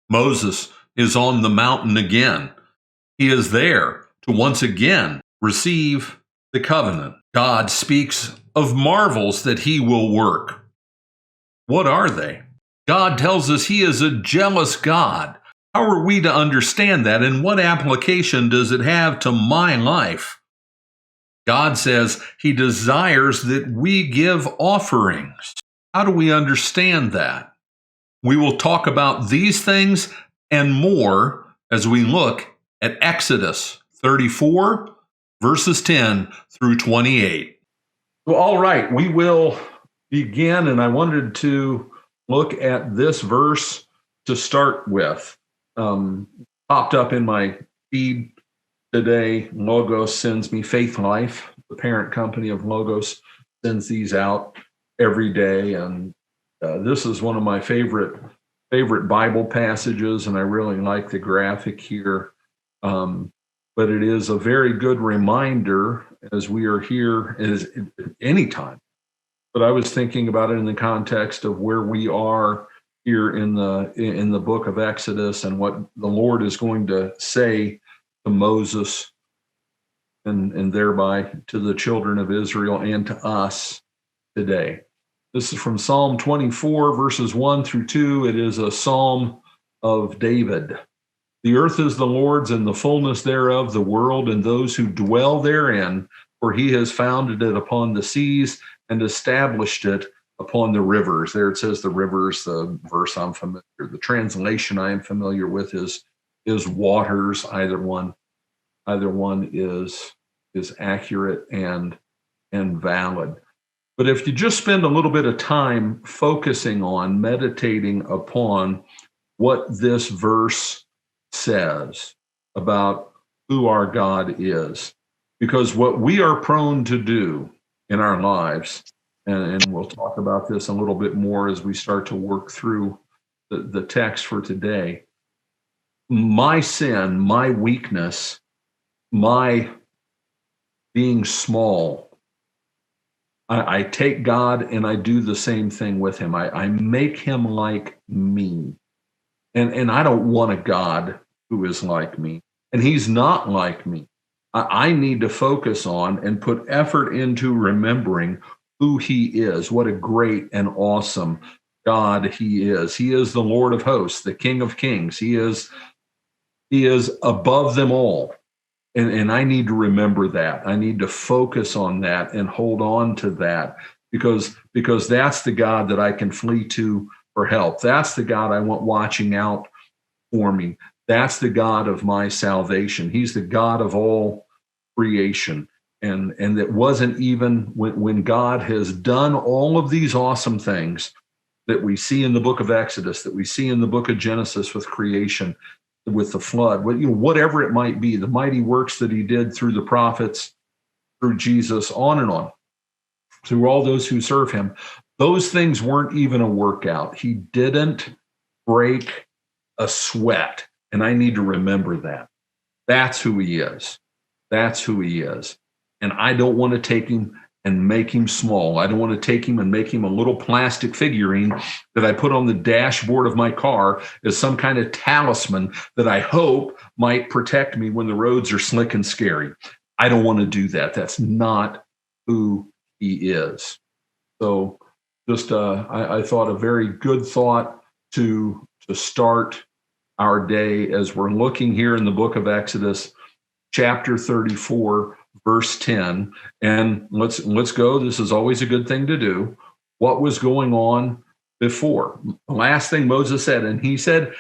Moses is on the mountain again. He is there to once again receive the covenant. God speaks of marvels that he will work. What are they? God tells us he is a jealous God. How are we to understand that, and what application does it have to my life? God says he desires that we give offerings. How do we understand that? We will talk about these things and more as we look at Exodus 34, verses 10 through 28. Well, all right, we will begin, and I wanted to look at this verse to start with. Popped up in my feed today. Logos sends me Faith Life, the parent company of Logos, sends these out every day, and this is one of my favorite Bible passages, and I really like the graphic here. But it is a very good reminder as we are here as anytime. But I was thinking about it in the context of where we are here in the book of Exodus and what the Lord is going to say to Moses and thereby to the children of Israel and to us today. This is from Psalm 24, verses 1 through 2. It is a psalm of David. The earth is the Lord's and the fullness thereof, the world and those who dwell therein, for he has founded it upon the seas and established it upon the rivers. There it says the rivers, the verse I'm familiar. The translation I am familiar with is waters. Either one is accurate and valid. But if you just spend a little bit of time focusing on, meditating upon what this verse says about who our God is, because what we are prone to do in our lives, and we'll talk about this a little bit more as we start to work through the text for today. My sin, my weakness, my being small, I take God and I do the same thing with him. I make him like me. And I don't want a God who is like me. And he's not like me. I need to focus on and put effort into remembering who he is, what a great and awesome God he is. He is the Lord of hosts, the King of kings. He is above them all. And I need to remember that. I need to focus on that and hold on to that because that's the God that I can flee to for help. That's the God I want watching out for me. That's the God of my salvation. He's the God of all creation. And that wasn't even when God has done all of these awesome things that we see in the book of Exodus, that we see in the book of Genesis with creation, with the flood, whatever it might be, the mighty works that he did through the prophets, through Jesus, on and on, through all those who serve him. Those things weren't even a workout. He didn't break a sweat. And I need to remember that. That's who he is. That's who he is. And I don't want to take him and make him small. I don't want to take him and make him a little plastic figurine that I put on the dashboard of my car as some kind of talisman that I hope might protect me when the roads are slick and scary. I don't want to do that. That's not who he is. So just I thought a very good thought to start our day as we're looking here in the book of Exodus, chapter 34, verse 10. And let's go. This is always a good thing to do. What was going on before? The last thing Moses said, and he said,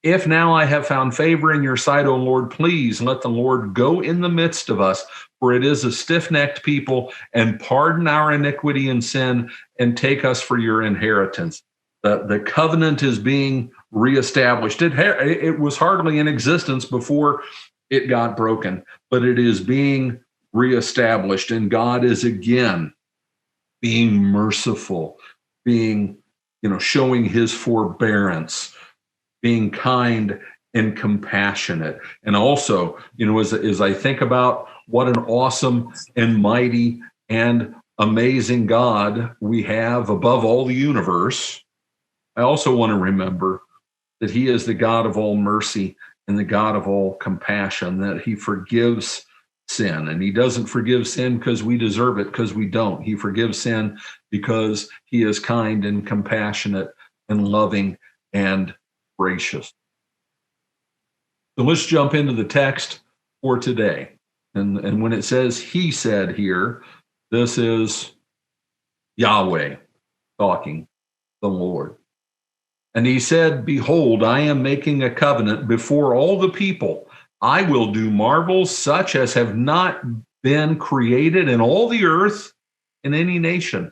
"If now I have found favor in your sight, O Lord, please let the Lord go in the midst of us, for it is a stiff-necked people, and pardon our iniquity and sin, and take us for your inheritance." The covenant is being reestablished. It was hardly in existence before it got broken, but it is being reestablished, and God is again being merciful, being, showing his forbearance, being kind and compassionate. And also, as I think about what an awesome and mighty and amazing God we have above all the universe, I also want to remember that he is the God of all mercy and the God of all compassion, that he forgives sin. And he doesn't forgive sin because we deserve it, because we don't. He forgives sin because he is kind and compassionate and loving and gracious. So let's jump into the text for today. And when it says he said here, this is Yahweh talking, the Lord. And he said, behold, I am making a covenant before all the people. I will do marvels such as have not been created in all the earth in any nation.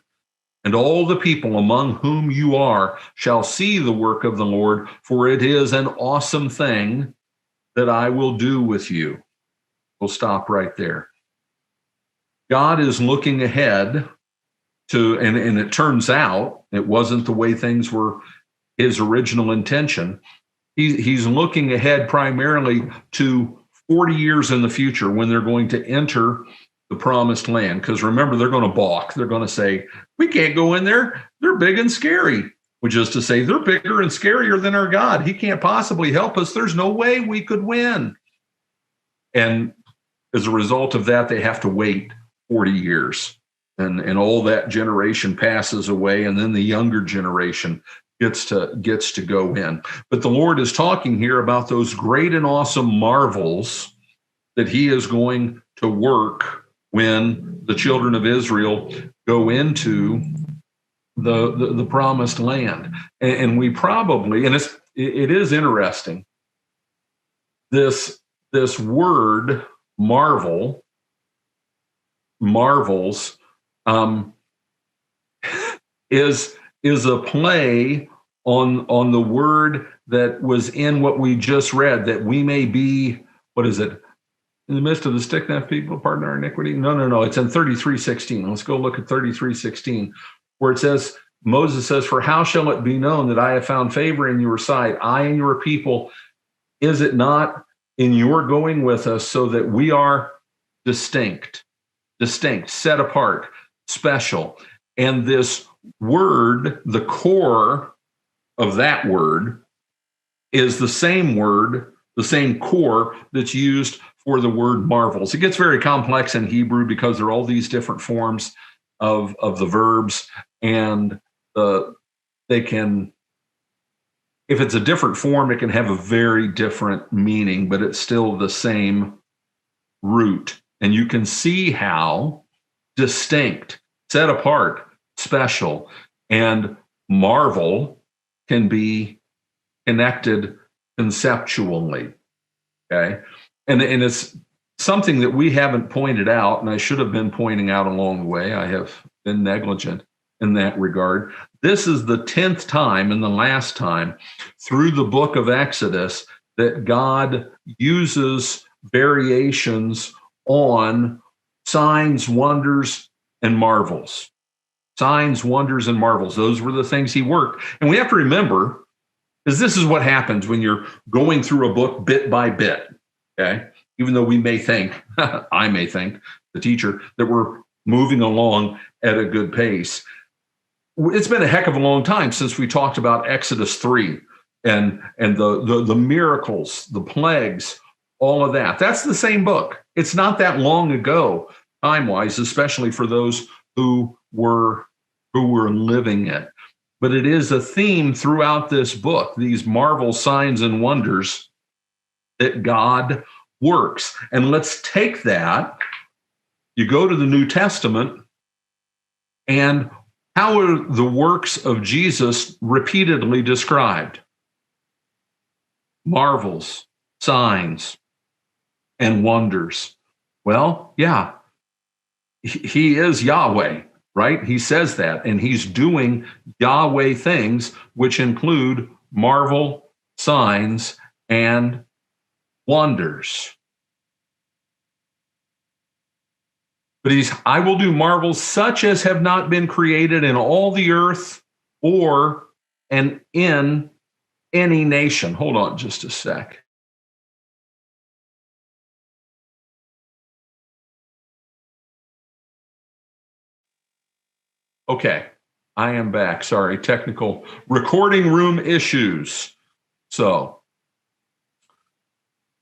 And all the people among whom you are shall see the work of the Lord, for it is an awesome thing that I will do with you. We'll stop right there. God is looking ahead to, and it turns out it wasn't the way things were his original intention. He's looking ahead primarily to 40 years in the future when they're going to enter the promised land. Because remember, they're going to balk. They're going to say, we can't go in there. They're big and scary. Which is to say, they're bigger and scarier than our God. He can't possibly help us. There's no way we could win. And as a result of that, they have to wait 40 years. And all that generation passes away, and then the younger generation gets to go in. But the Lord is talking here about those great and awesome marvels that he is going to work when the children of Israel go into the promised land. And we probably, and it is interesting, this word marvels, is a play on the word that was in what we just read, that we may be, what is it? In the midst of the stiff-necked people, pardon our iniquity. No. It's in 33:16. Let's go look at 33:16, where it says, Moses says, for how shall it be known that I have found favor in your sight, I and your people? Is it not in your going with us, so that we are distinct, set apart, special? And this word, the core of that word, is the same word, the same core that's used for the word marvels. It gets very complex in Hebrew because there are all these different forms of the verbs, and they can, if it's a different form, it can have a very different meaning, but it's still the same root. And you can see how distinct, set apart, special, and marvel can be connected conceptually. Okay. And it's something that we haven't pointed out, and I should have been pointing out along the way. I have been negligent in that regard. This is the 10th time and the last time through the book of Exodus that God uses variations on signs, wonders, and marvels. Signs, wonders, and marvels. Those were the things he worked. And we have to remember, because this is what happens when you're going through a book bit by bit, okay? Even though we may think, I may think, the teacher, that we're moving along at a good pace. It's been a heck of a long time since we talked about Exodus 3 and the miracles, the plagues, all of that. That's the same book. It's not that long ago, time-wise, especially for those who were living it. But it is a theme throughout this book, these marvel signs and wonders that God works. And let's take that. You go to the New Testament, and how are the works of Jesus repeatedly described? Marvels, signs, and wonders. Well, yeah, he is Yahweh, right? He says that, and he's doing Yahweh things, which include marvel, signs, and wonders. But I will do marvels such as have not been created in all the earth and in any nation. Hold on just a sec. Okay, I am back. Sorry, technical recording room issues. So,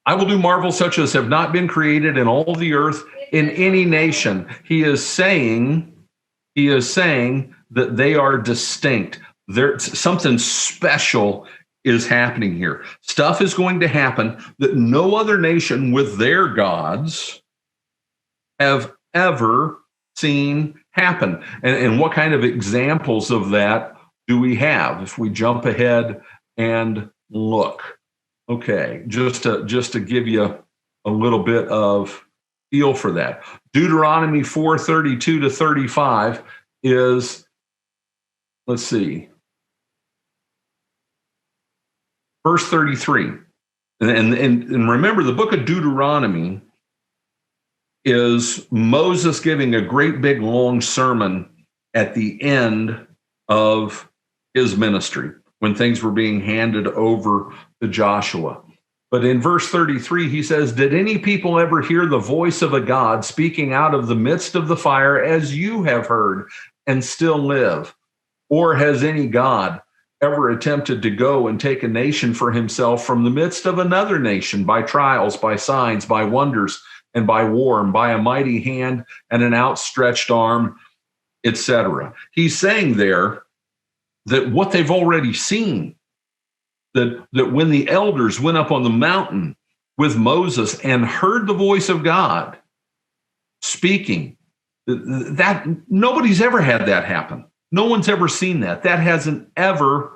I will do marvels such as have not been created in all the earth in any nation. He is saying that they are distinct. There's something special is happening here. Stuff is going to happen that no other nation with their gods have ever seen happen. And what kind of examples of that do we have if we jump ahead and look? Okay, just to give you a little bit of feel for that. Deuteronomy 4:32 to 35 is, let's see, verse 33. And remember, the book of Deuteronomy is Moses giving a great big long sermon at the end of his ministry when things were being handed over to Joshua. But in verse 33, he says, "Did any people ever hear the voice of a God speaking out of the midst of the fire as you have heard and still live? Or has any God ever attempted to go and take a nation for himself from the midst of another nation by trials, by signs, by wonders, and by war, and by a mighty hand and an outstretched arm, etc.?" He's saying there that what they've already seen, that when the elders went up on the mountain with Moses and heard the voice of God speaking, that nobody's ever had that happen. No one's ever seen that. That hasn't ever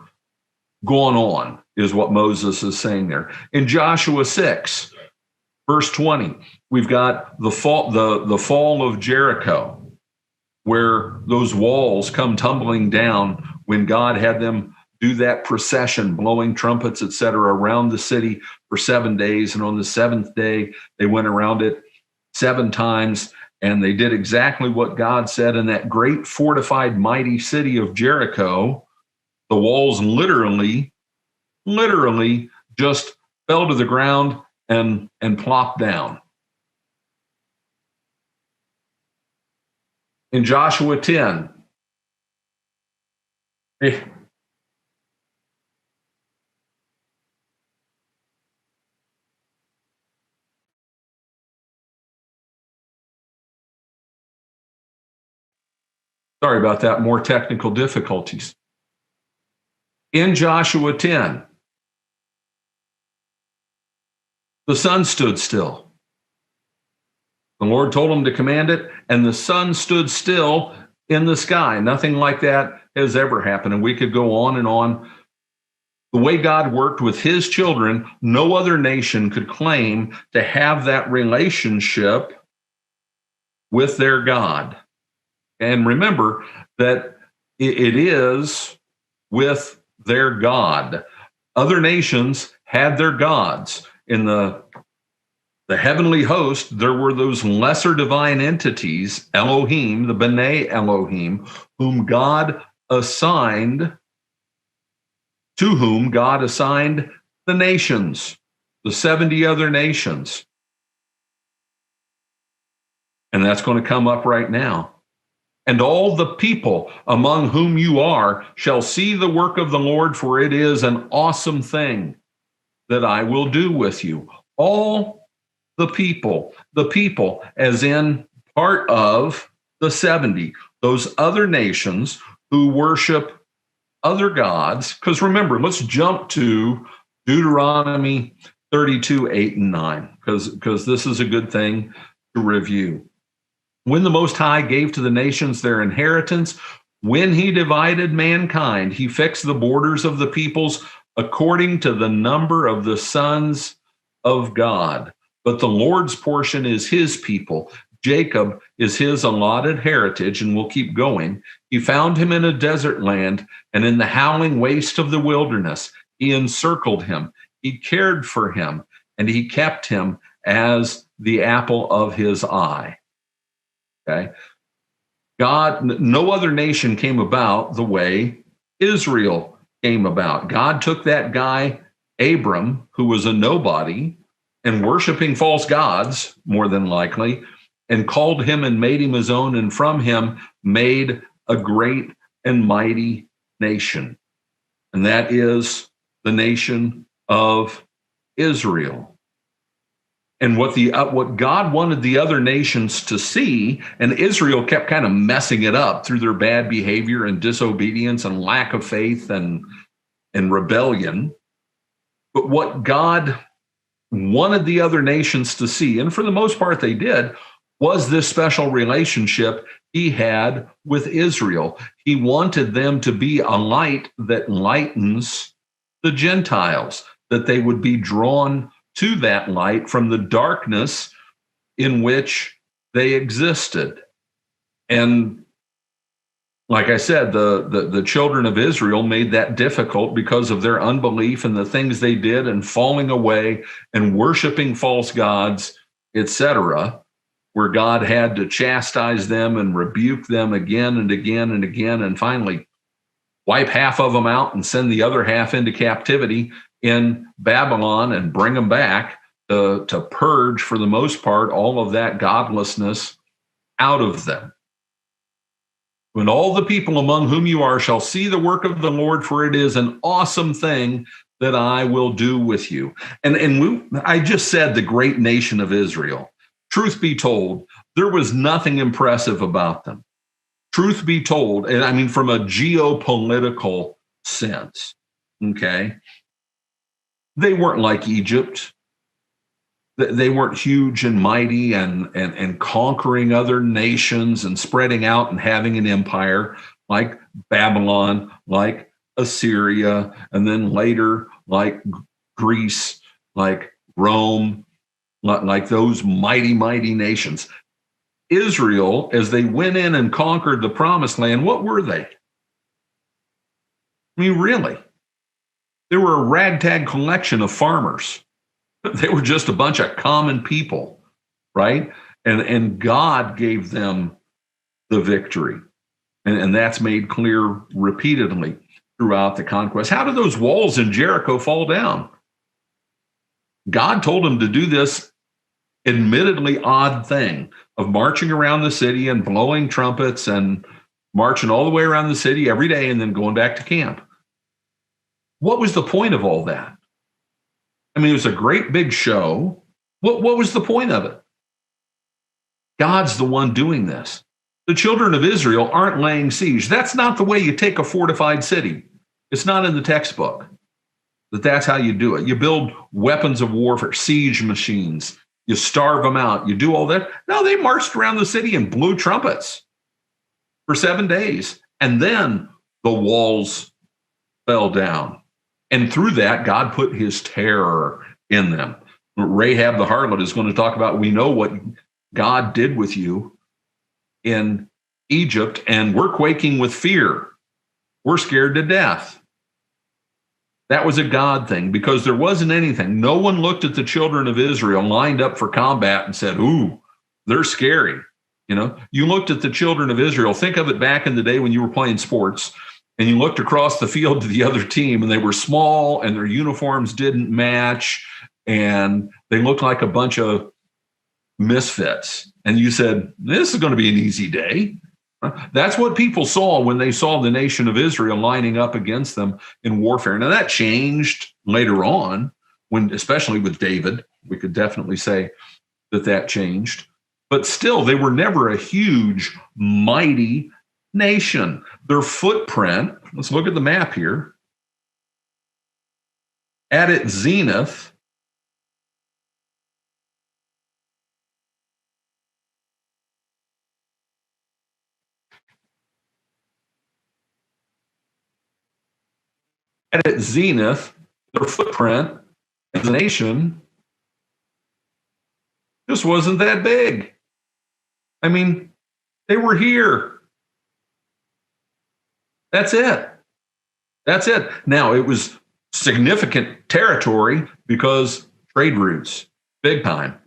gone on, is what Moses is saying there. In Joshua 6, verse 20, we've got the fall of Jericho, where those walls come tumbling down when God had them do that procession, blowing trumpets, etc., around the city for 7 days. And on the seventh day, they went around it 7 times. And they did exactly what God said. In that great fortified, mighty city of Jericho, the walls literally just fell to the ground and plopped down. In Joshua 10, sorry about that, more technical difficulties. In Joshua 10, the sun stood still. The Lord told him to command it, and the sun stood still in the sky. Nothing like that has ever happened. And we could go on and on. The way God worked with his children, no other nation could claim to have that relationship with their God. And remember that it is with their God. Other nations had their gods. In the heavenly host, there were those lesser divine entities, Elohim, the B'nai Elohim, to whom God assigned the nations, the 70 other nations. And that's going to come up right now. "And all the people among whom you are shall see the work of the Lord, for it is an awesome thing that I will do with you." All the people as in part of the 70, those other nations who worship other gods. Because remember, let's jump to Deuteronomy 32, 8 and 9, because this is a good thing to review. "When the Most High gave to the nations their inheritance, when he divided mankind, he fixed the borders of the peoples according to the number of the sons of God. But the Lord's portion is his people. Jacob is his allotted heritage," and we'll keep going. "He found him in a desert land, and in the howling waste of the wilderness. He encircled him. He cared for him, and he kept him as the apple of his eye." Okay. God, no other nation came about the way Israel came about. God took that guy, Abram, who was a nobody and worshiping false gods, more than likely, and called him and made him his own, and from him made a great and mighty nation, and that is the nation of Israel. And what God wanted the other nations to see, and Israel kept kind of messing it up through their bad behavior and disobedience and lack of faith and rebellion. But what God wanted the other nations to see, and for the most part they did, was this special relationship he had with Israel. He wanted them to be a light that lightens the Gentiles, that they would be drawn to that light from the darkness in which they existed. And like I said, the children of Israel made that difficult because of their unbelief and the things they did and falling away and worshiping false gods, etc., where God had to chastise them and rebuke them again and again and again, and finally wipe half of them out and send the other half into captivity in Babylon and bring them back to purge, for the most part, all of that godlessness out of them. When all the people among whom you are shall see the work of the Lord, for it is an awesome thing that I will do with you. I just said the great nation of Israel. Truth be told, there was nothing impressive about them. Truth be told, and I mean from a geopolitical sense, okay? They weren't like Egypt. They weren't huge and mighty and conquering other nations and spreading out and having an empire like Babylon, like Assyria, and then later like Greece, like Rome, like those mighty, mighty nations. Israel, as they went in and conquered the promised land, what were they? I mean, really? They were a ragtag collection of farmers. They were just a bunch of common people, right? And God gave them the victory. And that's made clear repeatedly throughout the conquest. How did those walls in Jericho fall down? God told them to do this admittedly odd thing of marching around the city and blowing trumpets and marching all the way around the city every day and then going back to camp. What was the point of all that? I mean, it was a great big show. What was the point of it? God's the one doing this. The children of Israel aren't laying siege. That's not the way you take a fortified city. It's not in the textbook that's how you do it. You build weapons of warfare, siege machines. You starve them out. You do all that. No, they marched around the city and blew trumpets for 7 days. And then the walls fell down. And through that, God put his terror in them. Rahab the harlot is going to talk about, we know what God did with you in Egypt, and we're quaking with fear. We're scared to death. That was a God thing, because there wasn't anything. No one looked at the children of Israel lined up for combat and said, ooh, they're scary. You know, you looked at the children of Israel. Think of it back in the day when you were playing sports and you looked across the field to the other team, and they were small and their uniforms didn't match and they looked like a bunch of misfits. And you said, this is going to be an easy day. That's what people saw when they saw the nation of Israel lining up against them in warfare. Now that changed later on, when, especially with David, we could definitely say that changed. But still, they were never a huge, mighty nation. Their footprint, let's look at the map here. At its zenith, their footprint as a nation just wasn't that big. I mean, they were here. That's it. That's it. Now, it was significant territory because trade routes, big time,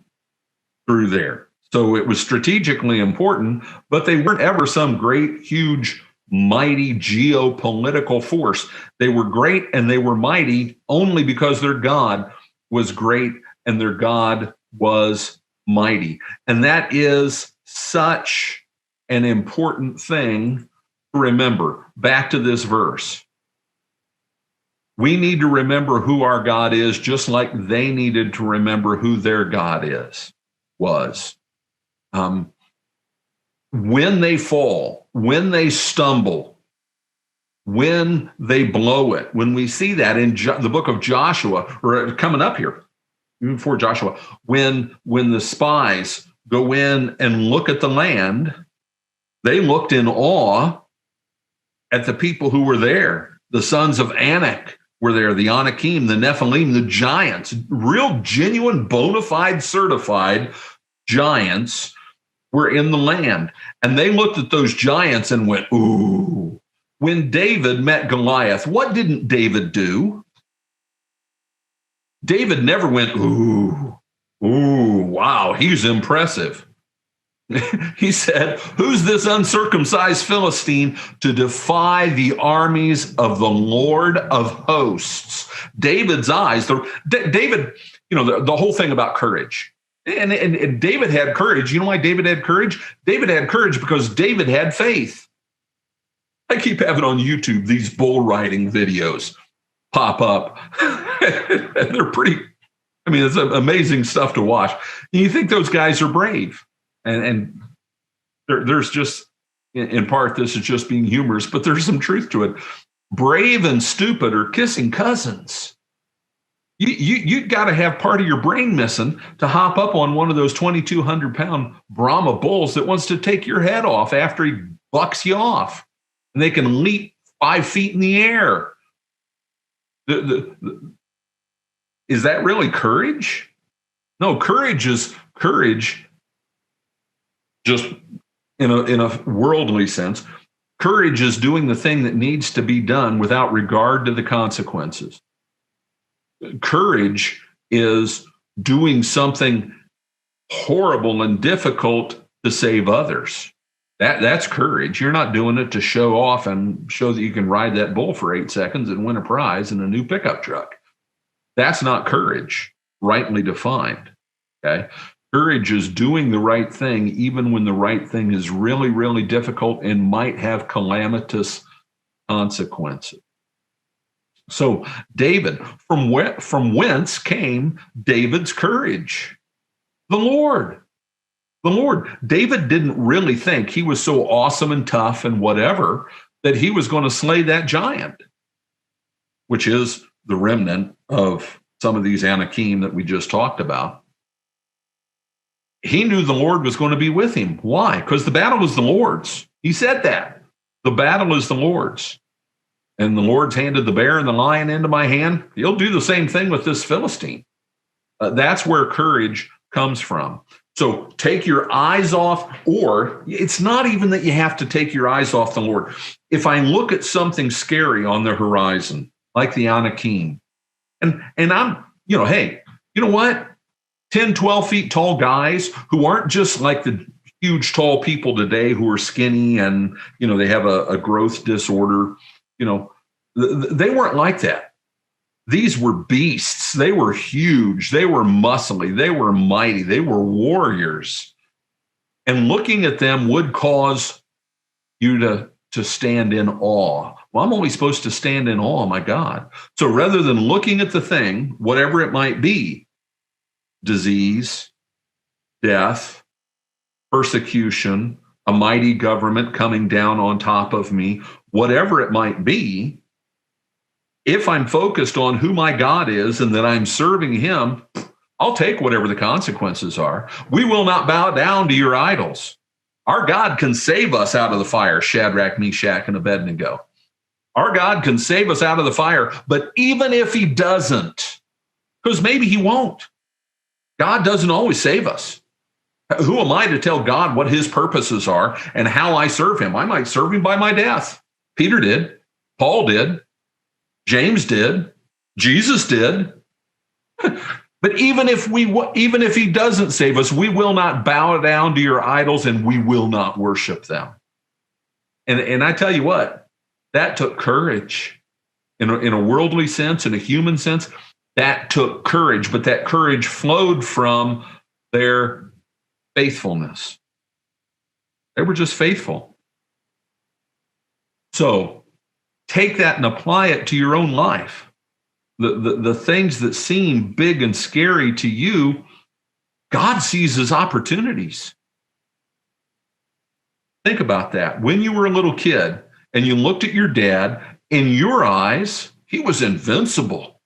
through there. So it was strategically important, but they weren't ever some great, huge, mighty geopolitical force. They were great and they were mighty only because their God was great and their God was mighty. And that is such an important thing to remember, back to this verse. We need to remember who our God is, just like they needed to remember who their God was. When they fall, when they stumble, when they blow it, when we see that in the book of Joshua, or coming up here, even before Joshua, when the spies go in and look at the land, they looked in awe at the people who were there. The sons of Anak were there, the Anakim, the Nephilim, the giants, real, genuine, bona fide, certified giants were in the land. And they looked at those giants and went, ooh. When David met Goliath, what didn't David do? David never went, ooh, wow, he's impressive. He said, who's this uncircumcised Philistine to defy the armies of the Lord of hosts? David's eyes, David, the whole thing about courage. And David had courage. You know why David had courage? David had courage because David had faith. I keep having on YouTube these bull riding videos pop up. And they're pretty, it's amazing stuff to watch. And you think those guys are brave. And there's just, in part, this is just being humorous, but there's some truth to it. Brave and stupid are kissing cousins. You got to have part of your brain missing to hop up on one of those 2,200-pound Brahma bulls that wants to take your head off after he bucks you off. And they can leap 5 feet in the air. Is that really courage? No, courage is courage. Just in a worldly sense, courage is doing the thing that needs to be done without regard to the consequences. Courage is doing something horrible and difficult to save others. That's courage. You're not doing it to show off and show that you can ride that bull for 8 seconds and win a prize in a new pickup truck. That's not courage, rightly defined. Okay. Courage is doing the right thing, even when the right thing is really, really difficult and might have calamitous consequences. So David, from whence came David's courage? The Lord. The Lord. David didn't really think he was so awesome and tough and whatever that he was going to slay that giant, which is the remnant of some of these Anakim that we just talked about. He knew the Lord was going to be with him. Why? Because the battle was the Lord's. He said that. The battle is the Lord's. And the Lord's handed the bear and the lion into my hand. He'll do the same thing with this Philistine. That's where courage comes from. So take your eyes off, or it's not even that you have to take your eyes off the Lord. If I look at something scary on the horizon, like the Anakim, and I'm, hey, you know what? 10, 12 feet tall guys who aren't just like the huge tall people today who are skinny and, they have a growth disorder. They weren't like that. These were beasts. They were huge. They were muscly. They were mighty. They were warriors. And looking at them would cause you to stand in awe. Well, I'm only supposed to stand in awe, my God. So rather than looking at the thing, whatever it might be, disease, death, persecution, a mighty government coming down on top of me, whatever it might be, if I'm focused on who my God is and that I'm serving him, I'll take whatever the consequences are. We will not bow down to your idols. Our God can save us out of the fire, Shadrach, Meshach, and Abednego. Our God can save us out of the fire, but even if he doesn't, because maybe he won't, God doesn't always save us. Who am I to tell God what his purposes are and how I serve him? I might serve him by my death. Peter did. Paul did. James did. Jesus did. But even if he doesn't save us, we will not bow down to your idols and we will not worship them. And I tell you what, that took courage. In a worldly sense, in a human sense, that took courage, but that courage flowed from their faithfulness. They were just faithful. So take that and apply it to your own life. The things that seem big and scary to you, God sees as opportunities. Think about that. When you were a little kid and you looked at your dad, in your eyes, he was invincible.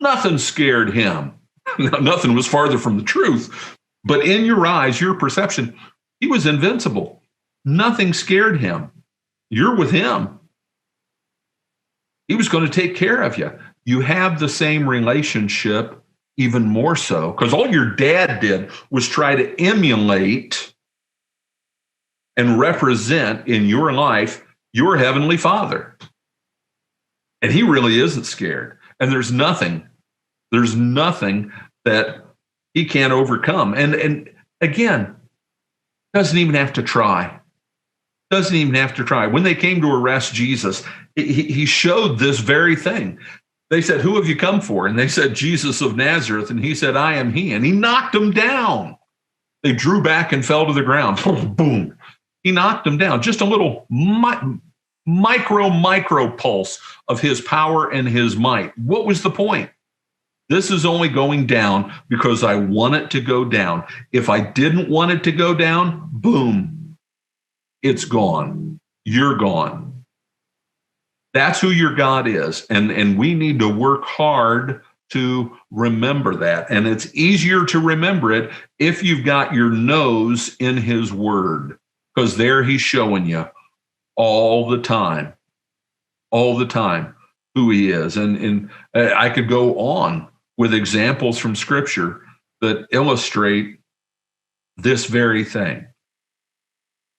Nothing scared him. Nothing was farther from the truth. But in your eyes, your perception, he was invincible. Nothing scared him. You're with him. He was going to take care of you. You have the same relationship, even more so, because all your dad did was try to emulate and represent in your life your heavenly Father. And he really isn't scared. And there's nothing that he can't overcome. And again, doesn't even have to try. Doesn't even have to try. When they came to arrest Jesus, he showed this very thing. They said, "Who have you come for?" And they said, "Jesus of Nazareth." And he said, "I am he." And he knocked them down. They drew back and fell to the ground. Boom. He knocked them down. Just a little micro pulse of his power and his might. What was the point? This is only going down because I want it to go down. If I didn't want it to go down, boom, it's gone. You're gone. That's who your God is. And we need to work hard to remember that. And it's easier to remember it if you've got your nose in his word, because there he's showing you all the time who he is. And I could go on with examples from scripture that illustrate this very thing.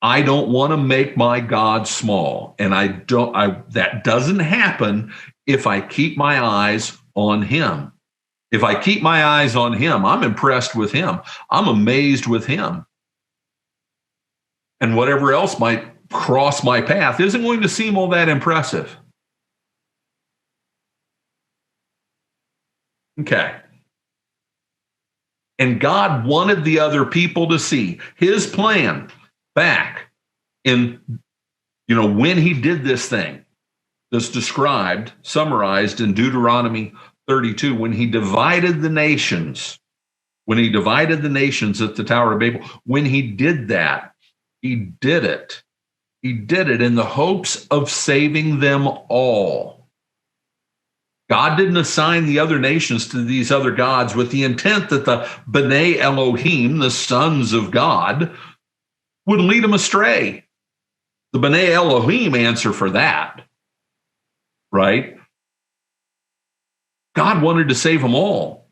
I don't want to make my God small. And that doesn't happen if I keep my eyes on him. If I keep my eyes on him, I'm impressed with him. I'm amazed with him. And whatever else might cross my path isn't going to seem all that impressive. Okay. And God wanted the other people to see his plan back in, when he did this thing that's described, summarized in Deuteronomy 32, when he divided the nations at the Tower of Babel. When he did that, he did it in the hopes of saving them all. God didn't assign the other nations to these other gods with the intent that the B'nai Elohim, the sons of God, would lead them astray. The B'nai Elohim answer for that, right? God wanted to save them all.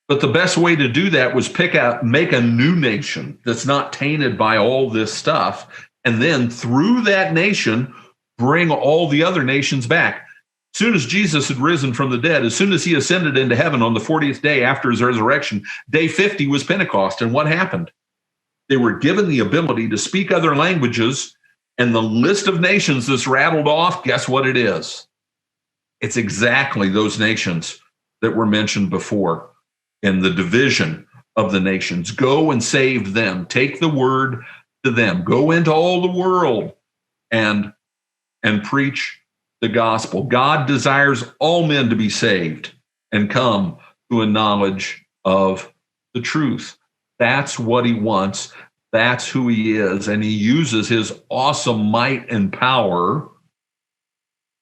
But the best way to do that was make a new nation that's not tainted by all this stuff. And then through that nation, bring all the other nations back. As soon as Jesus had risen from the dead, as soon as he ascended into heaven on the 40th day after his resurrection, day 50 was Pentecost. And what happened? They were given the ability to speak other languages, and the list of nations that's rattled off, guess what it is? It's exactly those nations that were mentioned before in the division of the nations. Go and save them. Take the word to them. Go into all the world and preach the gospel. God desires all men to be saved and come to a knowledge of the truth. That's what he wants. That's who he is. And he uses his awesome might and power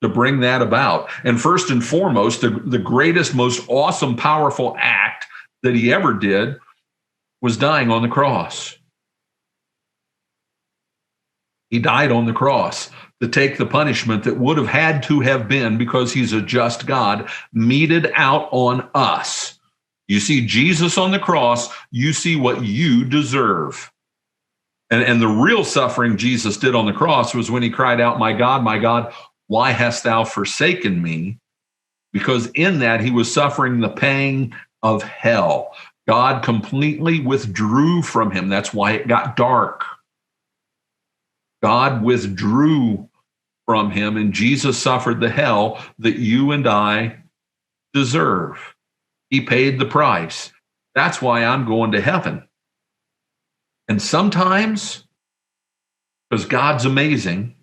to bring that about. And first and foremost, the greatest, most awesome, powerful act that he ever did was dying on the cross. He died on the cross to take the punishment that would have had to have been, because he's a just God, meted out on us. You see Jesus on the cross, you see what you deserve. And the real suffering Jesus did on the cross was when he cried out, my God, why hast thou forsaken me?" Because in that he was suffering the pang of hell. God completely withdrew from him. That's why it got dark. God withdrew from him, and Jesus suffered the hell that you and I deserve. He paid the price. That's why I'm going to heaven. And sometimes, because God's amazing,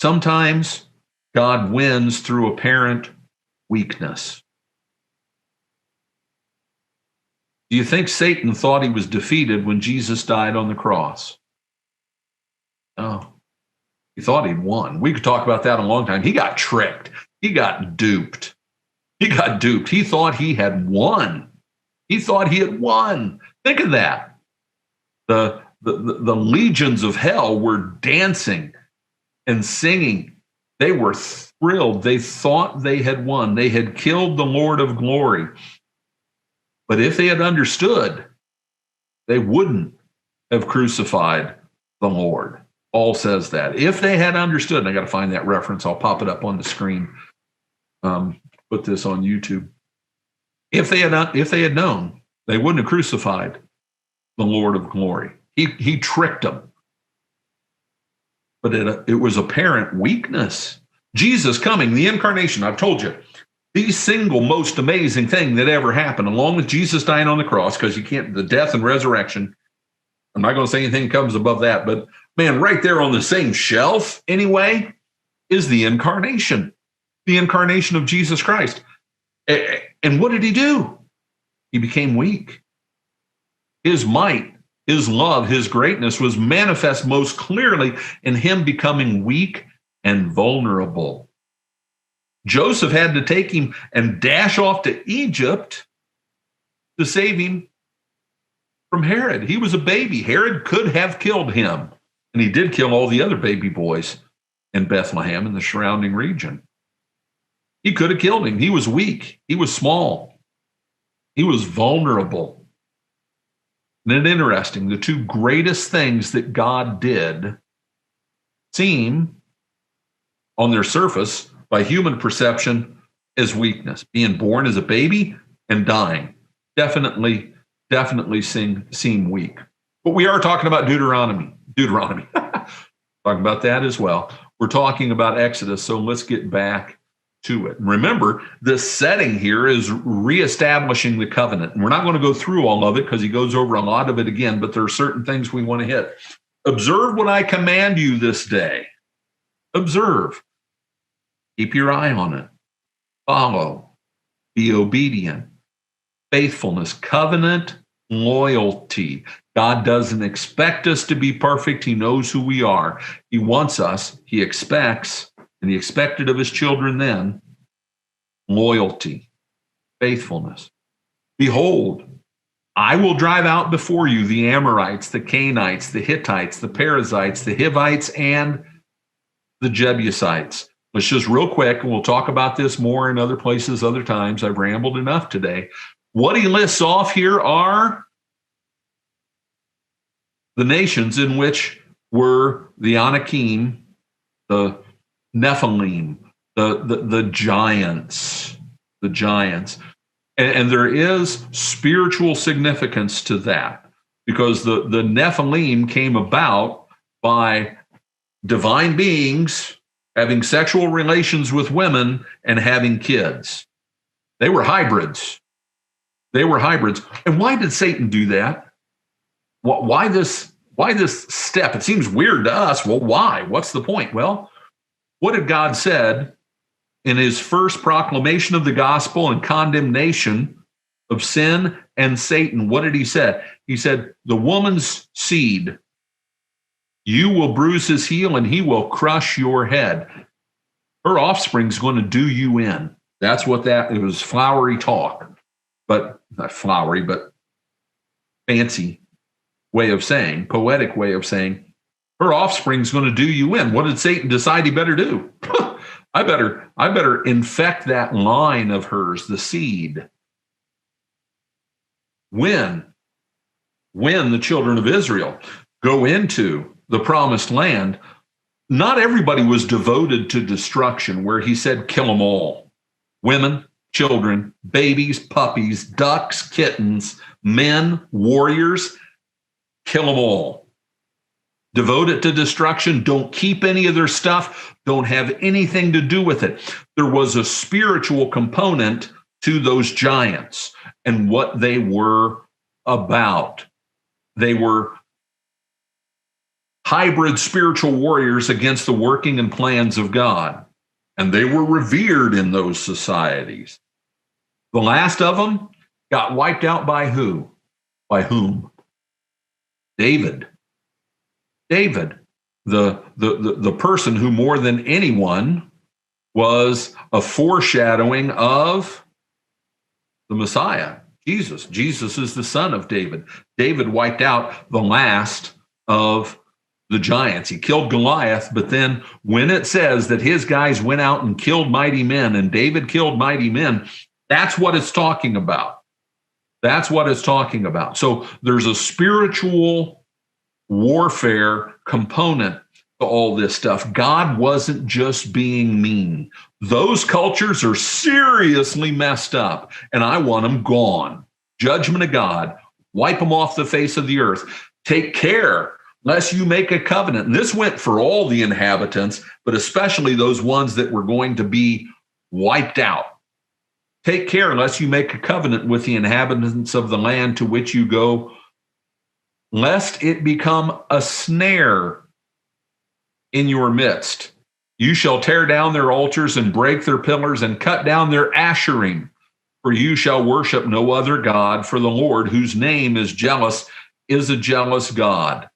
Sometimes God wins through apparent weakness. Do you think Satan thought he was defeated when Jesus died on the cross? No. He thought he'd won. We could talk about that a long time. He got tricked. He got duped. He got duped. He thought he had won. He thought he had won. Think of that. The legions of hell were dancing and singing. They were thrilled. They thought they had won. They had killed the Lord of glory. But if they had understood, they wouldn't have crucified the Lord. Paul says that. If they had understood, and I got to find that reference, I'll pop it up on the screen. Put this on YouTube. If they had known, they wouldn't have crucified the Lord of glory. He tricked them. But it was apparent weakness. Jesus coming, the incarnation, I've told you, the single most amazing thing that ever happened, along with Jesus dying on the cross, because you can't, the death and resurrection, I'm not going to say anything comes above that, but man, right there on the same shelf anyway, is the incarnation of Jesus Christ. And what did he do? He became weak. His might, his love, his greatness was manifest most clearly in him becoming weak and vulnerable. Joseph had to take him and dash off to Egypt to save him from Herod. He was a baby. Herod could have killed him, and he did kill all the other baby boys in Bethlehem and the surrounding region. He could have killed him. He was weak. He was small. He was vulnerable. Isn't it interesting? The two greatest things that God did seem, on their surface, by human perception, as weakness. Being born as a baby and dying definitely seem weak. But we are talking about Deuteronomy. Talking about that as well. We're talking about Exodus, so let's get back to it. Remember, the setting here is reestablishing the covenant. And we're not going to go through all of it because he goes over a lot of it again, but there are certain things we want to hit. Observe what I command you this day. Observe. Keep your eye on it. Follow. Be obedient. Faithfulness. Covenant loyalty. God doesn't expect us to be perfect. He knows who we are. He wants us. He expects, and he expected of his children then, loyalty, faithfulness. Behold, I will drive out before you the Amorites, the Canaanites, the Hittites, the Perizzites, the Hivites, and the Jebusites. Let's just real quick, and we'll talk about this more in other places, other times. I've rambled enough today. What he lists off here are the nations in which were the Anakim, the Nephilim, the giants, and there is spiritual significance to that, because the Nephilim came about by divine beings having sexual relations with women and having kids. They were hybrids. And why did Satan do that? Why this step? It seems weird to us. Well, why? What's the point? Well, what had God said in his first proclamation of the gospel and condemnation of sin and Satan? What did he say? He said, the woman's seed, you will bruise his heel and he will crush your head. Her offspring's going to do you in. That's what it was, flowery talk, but not flowery, but fancy way of saying, poetic way of saying, her offspring's going to do you in. What did Satan decide he better do? I better infect that line of hers, the seed. When the children of Israel go into the promised land, not everybody was devoted to destruction, where he said, kill them all. Women, children, babies, puppies, ducks, kittens, men, warriors, kill them all. Devote it to destruction. Don't keep any of their stuff. Don't have anything to do with it. There was a spiritual component to those giants and what they were about. They were hybrid spiritual warriors against the working and plans of God. And they were revered in those societies. The last of them got wiped out by who? By whom? David. David, the person who more than anyone was a foreshadowing of the Messiah, Jesus. Jesus is the son of David. David wiped out the last of the giants. He killed Goliath, but then when it says that his guys went out and killed mighty men, and David killed mighty men, that's what it's talking about. That's what it's talking about. So there's a spiritual warfare component to all this stuff. God wasn't just being mean. Those cultures are seriously messed up, and I want them gone. Judgment of God. Wipe them off the face of the earth. Take care lest you make a covenant. And this went for all the inhabitants, but especially those ones that were going to be wiped out. Take care lest you make a covenant with the inhabitants of the land to which you go, lest it become a snare in your midst. You shall tear down their altars and break their pillars and cut down their asherim, for you shall worship no other God, for the Lord, whose name is jealous, is a jealous God.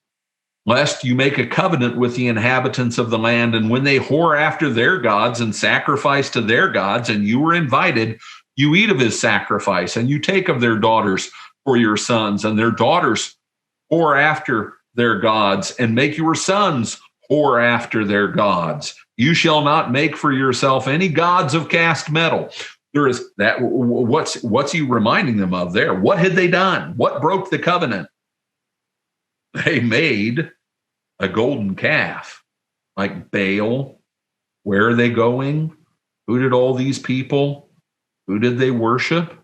Lest you make a covenant with the inhabitants of the land, and when they whore after their gods and sacrifice to their gods, and you were invited, you eat of his sacrifice, and you take of their daughters for your sons, and their daughters whore after their gods, and make your sons whore after their gods. You shall not make for yourself any gods of cast metal. There is that. What's he reminding them of there? What had they done? What broke the covenant? They made a golden calf, like Baal. Where are they going? Who did all these people? Who did they worship?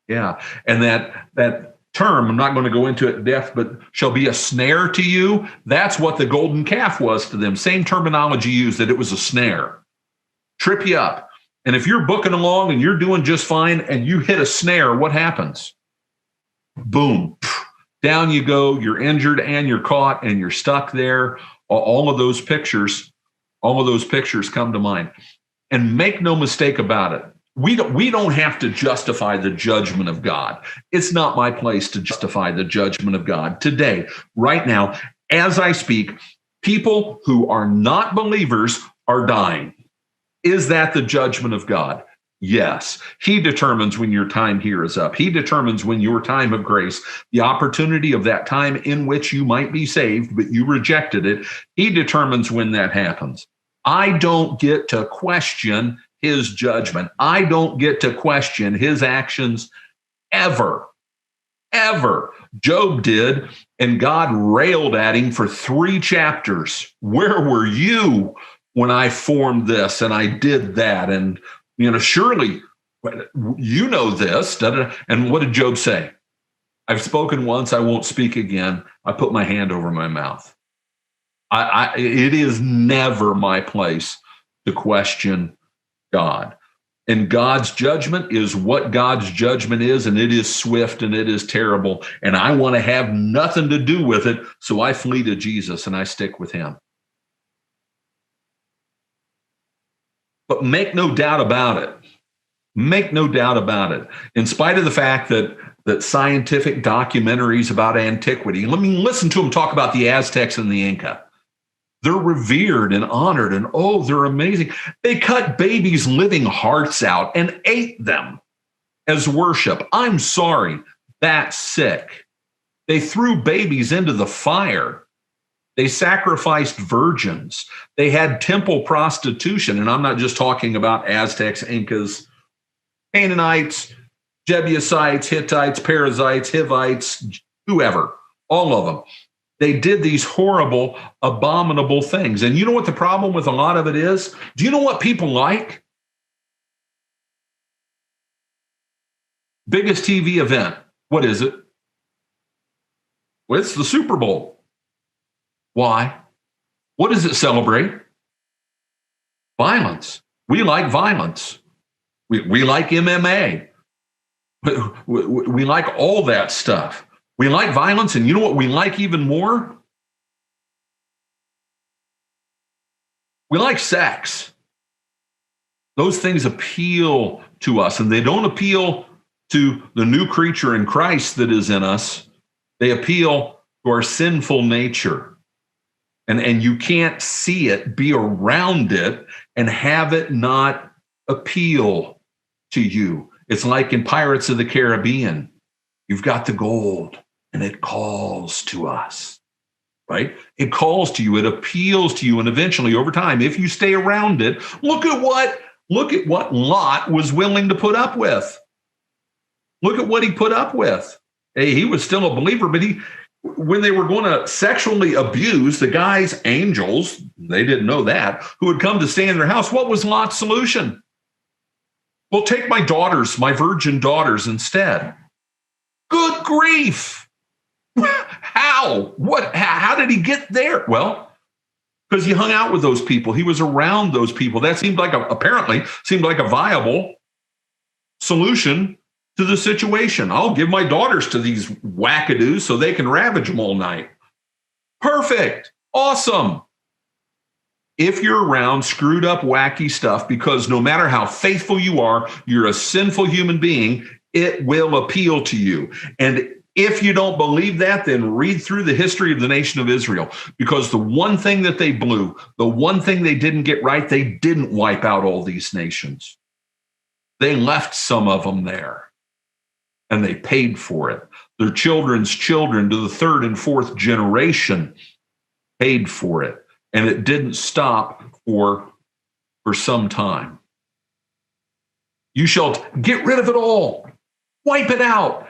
Yeah, and that term, I'm not going to go into it in depth, but shall be a snare to you. That's what the golden calf was to them. Same terminology used, that it was a snare. Trip you up. And if you're booking along and you're doing just fine and you hit a snare, what happens? Boom. Down you go, you're injured and you're caught and you're stuck there. All of those pictures come to mind. And make no mistake about it. We don't have to justify the judgment of God. It's not my place to justify the judgment of God. Today, right now, as I speak, people who are not believers are dying. Is that the judgment of God? Yes. He determines when your time here is up. He determines when your time of grace, the opportunity of that time in which you might be saved, but you rejected it. He determines when that happens. I don't get to question his judgment. I don't get to question his actions ever. Job did, and God railed at him for 3 chapters. Where were you when I formed this and I did that? And, surely you know this. And what did Job say? I've spoken once, I won't speak again. I put my hand over my mouth. It is never my place to question God. And God's judgment is what God's judgment is, and it is swift and it is terrible. And I want to have nothing to do with it, so I flee to Jesus and I stick with him. But make no doubt about it. Make no doubt about it. In spite of the fact that scientific documentaries about antiquity, listen to them talk about the Aztecs and the Inca. They're revered and honored, and they're amazing. They cut babies' living hearts out and ate them as worship. I'm sorry, that's sick. They threw babies into the fire. They sacrificed virgins. They had temple prostitution, and I'm not just talking about Aztecs, Incas, Canaanites, Jebusites, Hittites, Perizzites, Hivites, whoever, all of them. They did these horrible, abominable things. And you know what the problem with a lot of it is? Do you know what people like? Biggest TV event. What is it? Well, it's the Super Bowl. Why? What does it celebrate? Violence. We like violence. We like MMA. We like all that stuff. We like violence, and you know what we like even more? We like sex. Those things appeal to us, and they don't appeal to the new creature in Christ that is in us. They appeal to our sinful nature. And you can't see it, be around it, and have it not appeal to you. It's like in Pirates of the Caribbean. You've got the gold, and it calls to us, right? It calls to you, it appeals to you, and eventually, over time, if you stay around it, look at what Lot was willing to put up with. Look at what he put up with. Hey, he was still a believer, but when they were going to sexually abuse the guy's angels, they didn't know that, who had come to stay in their house, what was Lot's solution? Well, take my daughters, my virgin daughters instead. Good grief. How? How did he get there? Well, because he hung out with those people. He was around those people. That apparently seemed like a viable solution to the situation. I'll give my daughters to these wackadoos so they can ravage them all night. Perfect. Awesome. If you're around screwed up, wacky stuff, because no matter how faithful you are, you're a sinful human being, it will appeal to you. And if you don't believe that, then read through the history of the nation of Israel, because the one thing that they blew, the one thing they didn't get right, they didn't wipe out all these nations. They left some of them there. And they paid for it. Their children's children to the third and fourth generation paid for it. And it didn't stop for some time. You shall get rid of it all. Wipe it out.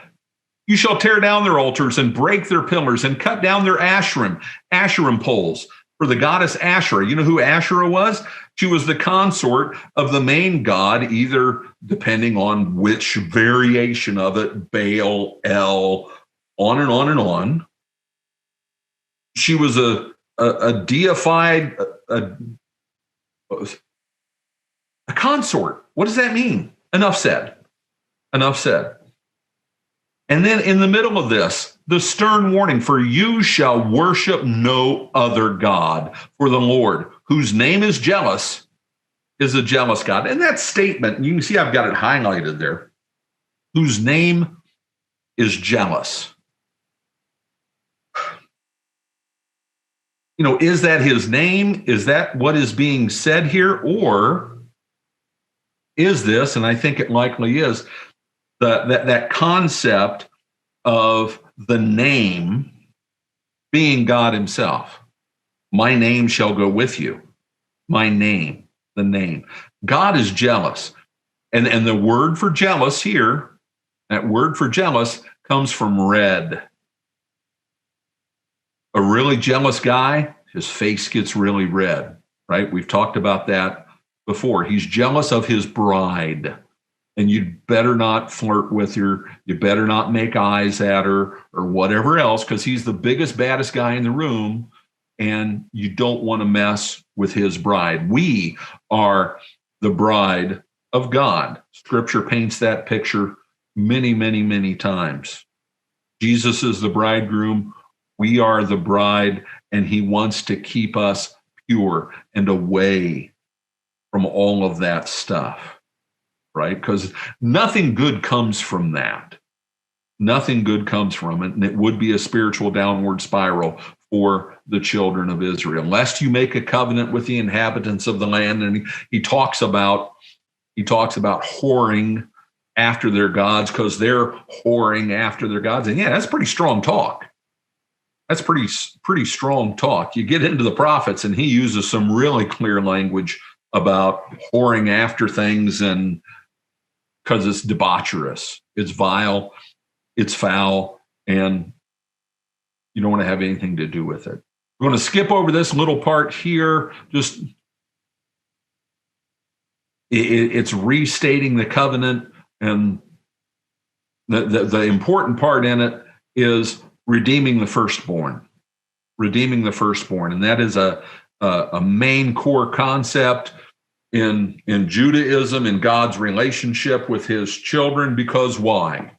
You shall tear down their altars and break their pillars and cut down their Asherim poles. For the goddess Asherah, you know who Asherah was? She was the consort of the main god, either depending on which variation of it, Baal, El, on and on and on. She was a deified, a consort. What does that mean? Enough said. Enough said. And then in the middle of this, the stern warning, for you shall worship no other God, for the Lord, whose name is jealous, is a jealous God. And that statement, you can see I've got it highlighted there, whose name is jealous. You know, is that his name? Is that what is being said here? Or is this, and I think it likely is, that concept of the name being God himself? My name shall go with you. My name, the name. God is jealous. And the word for jealous here, that word for jealous comes from red. A really jealous guy, his face gets really red, right? We've talked about that before. He's jealous of his bride. And you'd better not flirt with her. You better not make eyes at her or whatever else, because he's the biggest, baddest guy in the room, and you don't want to mess with his bride. We are the bride of God. Scripture paints that picture many, many, many times. Jesus is the bridegroom. We are the bride, and he wants to keep us pure and away from all of that stuff. Right? Because nothing good comes from that. Nothing good comes from it. And it would be a spiritual downward spiral for the children of Israel. Lest you make a covenant with the inhabitants of the land. And he talks about whoring after their gods, because they're whoring after their gods. And yeah, that's pretty strong talk. That's pretty strong talk. You get into the prophets, and he uses some really clear language about whoring after things, and because it's debaucherous, it's vile, it's foul, and you don't want to have anything to do with it. We're going to skip over this little part here. Just it's restating the covenant, and the important part in it is redeeming the firstborn. Redeeming the firstborn, and that is a main core concept in Judaism, in God's relationship with his children. Because why?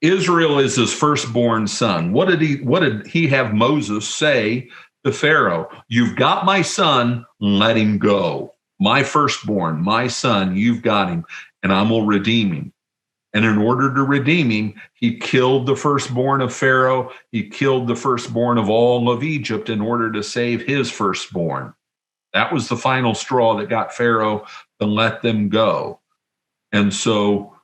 Israel is his firstborn son. What did he have Moses say to Pharaoh, you've got my son, let him go. My firstborn, my son, you've got him, and I will redeem him. And in order to redeem him, he killed the firstborn of Pharaoh. He killed the firstborn of all of Egypt in order to save his firstborn. That was the final straw that got Pharaoh to let them go. And so,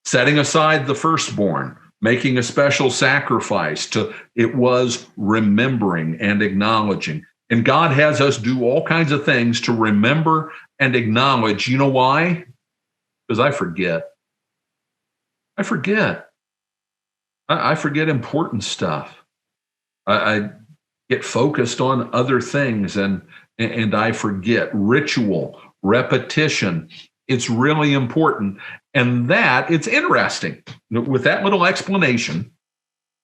setting aside the firstborn, making a special sacrifice, it was remembering and acknowledging. And God has us do all kinds of things to remember and acknowledge. You know why? Because I forget. I forget important stuff. I get focused on other things and I forget. Ritual, repetition, it's really important. And that, it's interesting. With that little explanation,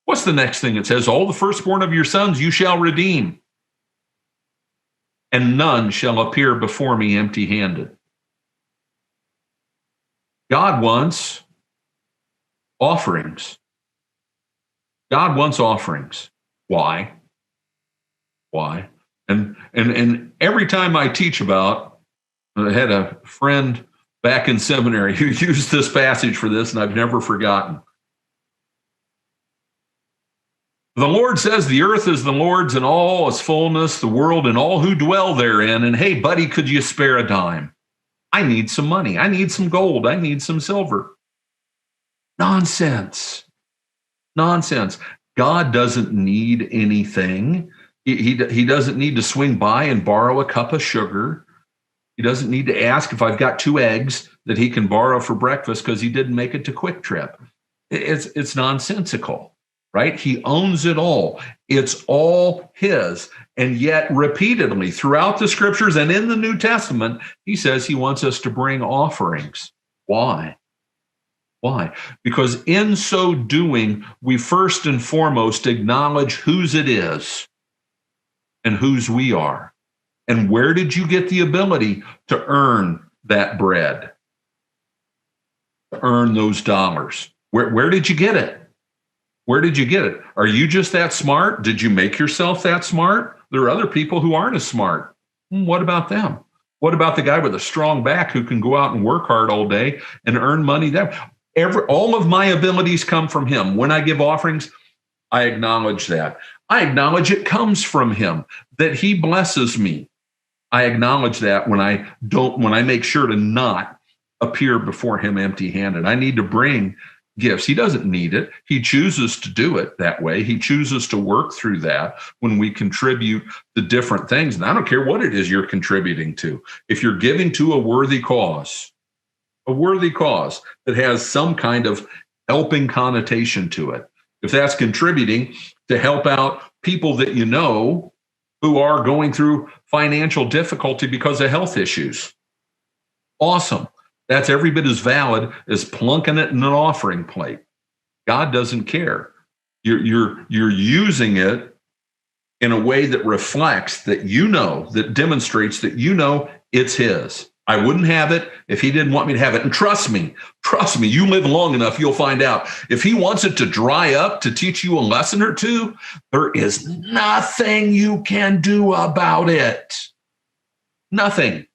what's the next thing? It says, all the firstborn of your sons you shall redeem, and none shall appear before me empty-handed. God wants offerings. God wants offerings. Why? Why? And every time I teach about, I had a friend back in seminary who used this passage for this, and I've never forgotten. The Lord says the earth is the Lord's and all its fullness, the world and all who dwell therein. And hey, buddy, could you spare a dime? I need some money. I need some gold. I need some silver. Nonsense. Nonsense. God doesn't need anything. He doesn't need to swing by and borrow a cup of sugar. He doesn't need to ask if I've got 2 eggs that he can borrow for breakfast because he didn't make it to Quick Trip. It's nonsensical, right? He owns it all. It's all his. And yet repeatedly throughout the scriptures and in the New Testament, he says he wants us to bring offerings. Why? Why? Because in so doing, we first and foremost acknowledge whose it is and whose we are. And where did you get the ability to earn that bread? To earn those dollars? Where did you get it? Where did you get it? Are you just that smart? Did you make yourself that smart? There are other people who aren't as smart. What about them? What about the guy with a strong back who can go out and work hard all day and earn money there? All of my abilities come from him. When I give offerings, I acknowledge that. I acknowledge it comes from him, that he blesses me. I acknowledge that when I make sure to not appear before him empty-handed. I need to bring gifts. He doesn't need it. He chooses to do it that way. He chooses to work through that when we contribute to different things. And I don't care what it is you're contributing to. If you're giving to a worthy cause that has some kind of helping connotation to it, if that's contributing to help out people that you know who are going through financial difficulty because of health issues, awesome. That's every bit as valid as plunking it in an offering plate. God doesn't care. You're using it in a way that reflects that that demonstrates that it's his. I wouldn't have it if he didn't want me to have it. And trust me, you live long enough, you'll find out. If he wants it to dry up to teach you a lesson or two, there is nothing you can do about it. Nothing.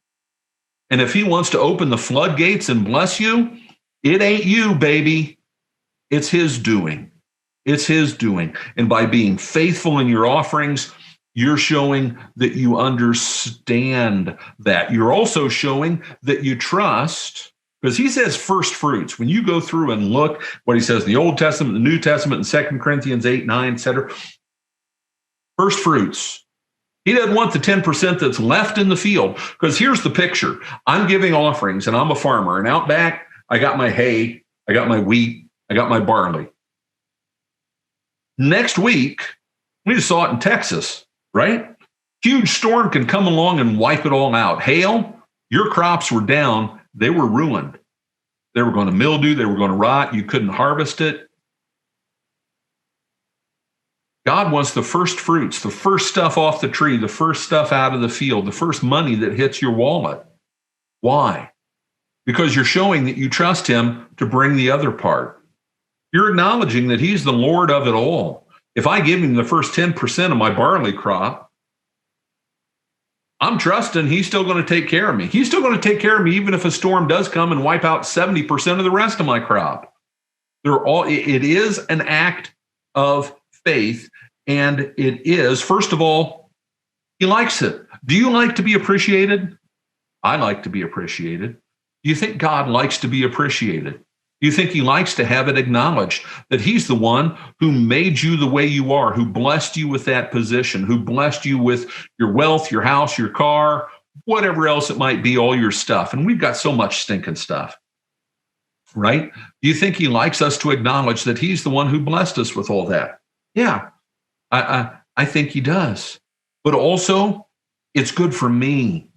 And if he wants to open the floodgates and bless you, it ain't you, baby. It's his doing. It's his doing. And by being faithful in your offerings, you're showing that you understand that. You're also showing that you trust, because he says first fruits. When you go through and look what he says in the Old Testament, the New Testament, and 2 Corinthians 8, 9, etc., first fruits. He doesn't want the 10% that's left in the field, because here's the picture. I'm giving offerings and I'm a farmer, and out back, I got my hay, I got my wheat, I got my barley. Next week, we just saw it in Texas, right? Huge storm can come along and wipe it all out. Hail, your crops were down, they were ruined. They were going to mildew, they were going to rot, you couldn't harvest it. God wants the first fruits, the first stuff off the tree, the first stuff out of the field, the first money that hits your wallet. Why? Because you're showing that you trust him to bring the other part. You're acknowledging that he's the Lord of it all. If I give him the first 10% of my barley crop, I'm trusting he's still going to take care of me. He's still going to take care of me even if a storm does come and wipe out 70% of the rest of my crop. It is an act of faith, and it is, first of all, he likes it. Do you like to be appreciated? I like to be appreciated. Do you think God likes to be appreciated? Do you think he likes to have it acknowledged that he's the one who made you the way you are, who blessed you with that position, who blessed you with your wealth, your house, your car, whatever else it might be, all your stuff? And we've got so much stinking stuff, right? Do you think he likes us to acknowledge that he's the one who blessed us with all that? Yeah, I think he does. But also, it's good for me.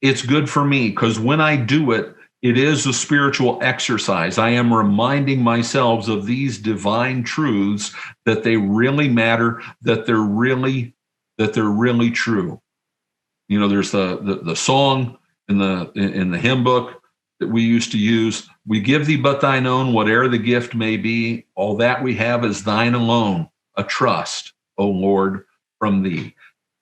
It's good for me because when I do it, it is a spiritual exercise. I am reminding myself of these divine truths, that they really matter, that they're really true. You know, there's the song in the hymn book that we used to use. We give thee but thine own, whate'er the gift may be. All that we have is thine alone, a trust, O Lord, from thee.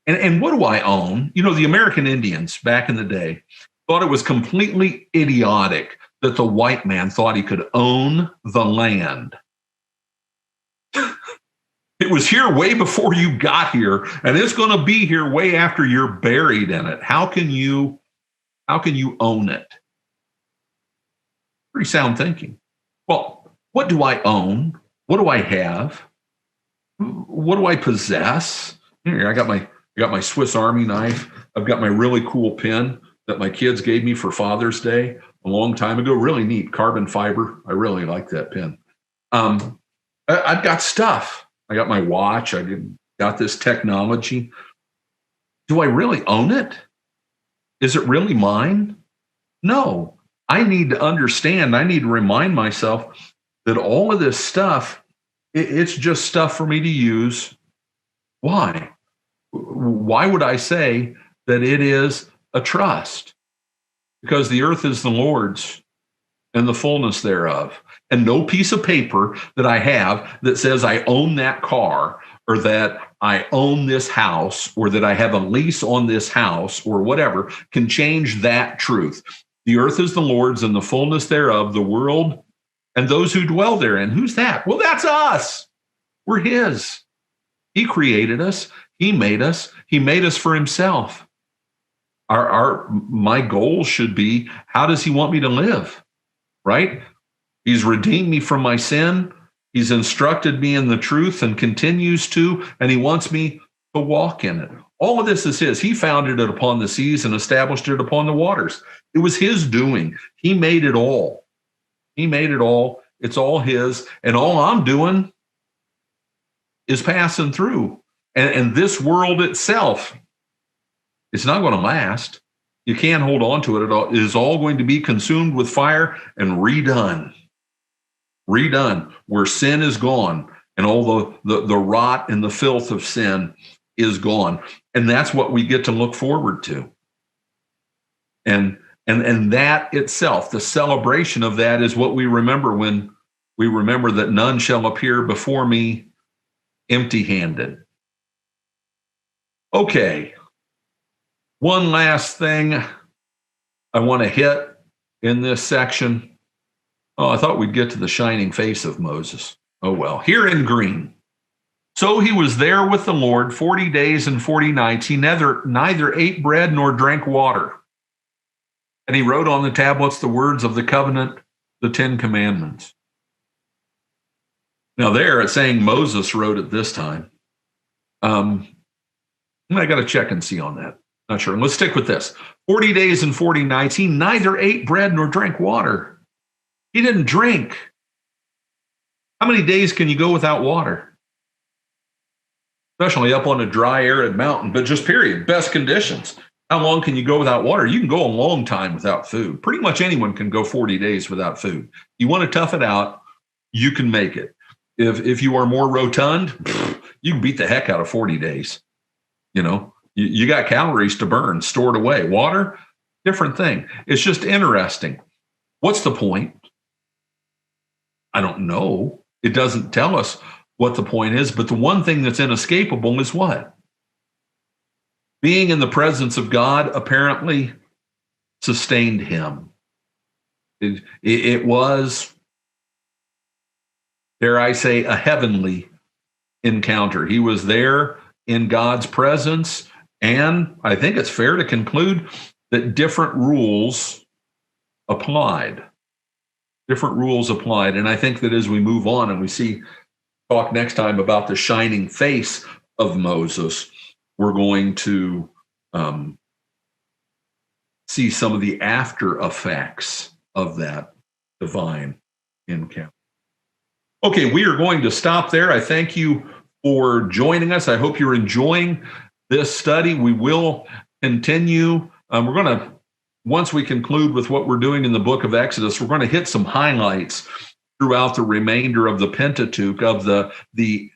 And what do I own? You know, the American Indians back in the day thought it was completely idiotic that the white man thought he could own the land. It was here way before you got here, and it's going to be here way after you're buried in it. How can you own it? Pretty sound thinking. Well, what do I own? What do I have? What do I possess? Here, I got my Swiss Army knife. I've got my really cool pen that my kids gave me for Father's Day a long time ago. Really neat, carbon fiber. I really like that pen. I've got stuff. I got my watch. I got this technology. Do I really own it? Is it really mine? No. I need to understand. I need to remind myself that all of this stuff, it's just stuff for me to use. Why? Why would I say that it is a trust? Because the earth is the Lord's and the fullness thereof. And no piece of paper that I have that says I own that car, or that I own this house, or that I have a lease on this house, or whatever, can change that truth. The earth is the Lord's and the fullness thereof, the world and those who dwell therein. Who's that? Well, that's us. We're his. He created us. He made us. He made us for himself. My goal should be, how does he want me to live? Right? He's redeemed me from my sin. He's instructed me in the truth and continues to, and he wants me to walk in it. All of this is his. He founded it upon the seas and established it upon the waters. It was his doing. He made it all. He made it all. It's all his. And all I'm doing is passing through. And this world itself, it's not going to last. You can't hold on to it at all. It is all going to be consumed with fire and redone. Redone, where sin is gone and all the rot and the filth of sin is gone. And that's what we get to look forward to. And that itself, the celebration of that, is what we remember when we remember that none shall appear before me empty-handed. Okay, one last thing I want to hit in this section. Oh, I thought we'd get to the shining face of Moses. Oh, well, here in green. So he was there with the Lord 40 days and 40 nights. He neither ate bread nor drank water. And he wrote on the tablets the words of the covenant, the 10 Commandments. Now there, it's saying Moses wrote it this time. I got to check and see on that. Not sure. Let's stick with this. 40 days and 40 nights. He neither ate bread nor drank water. He didn't drink. How many days can you go without water? Especially up on a dry, arid mountain, but just period. Best conditions. How long can you go without water? You can go a long time without food. Pretty much anyone can go 40 days without food. You want to tough it out, you can make it. If you are more rotund, you can beat the heck out of 40 days. You know, you got calories to burn, stored away. Water, different thing. It's just interesting. What's the point? I don't know. It doesn't tell us what the point is, but the one thing that's inescapable is what? being in the presence of God apparently sustained him. It was, dare I say, a heavenly encounter. He was there in God's presence, and I think it's fair to conclude that different rules applied. Different rules applied. And I think that as we move on and we talk next time about the shining face of Moses, we're going to see some of the after effects of that divine encounter. Okay, we are going to stop there. I thank you for joining us. I hope you're enjoying this study. We will continue. We're going to, once we conclude with what we're doing in the book of Exodus, we're going to hit some highlights throughout the remainder of the Pentateuch of the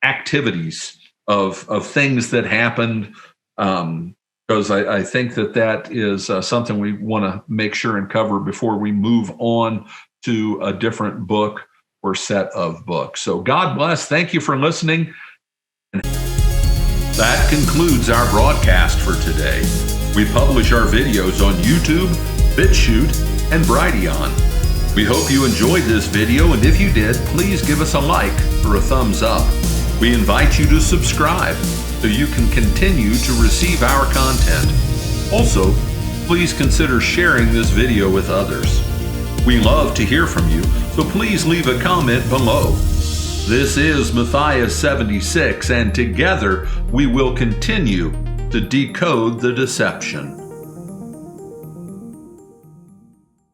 activities of things that happened, because I think that is something we want to make sure and cover before we move on to a different book or set of books. So God bless. Thank you for listening. That concludes our broadcast for today. We publish our videos on YouTube, BitChute, and Brighteon. We hope you enjoyed this video, and if you did, please give us a like or a thumbs up. We invite you to subscribe so you can continue to receive our content. Also, please consider sharing this video with others. We love to hear from you, so please leave a comment below. This is Matthias 76, and together we will continue to decode the deception.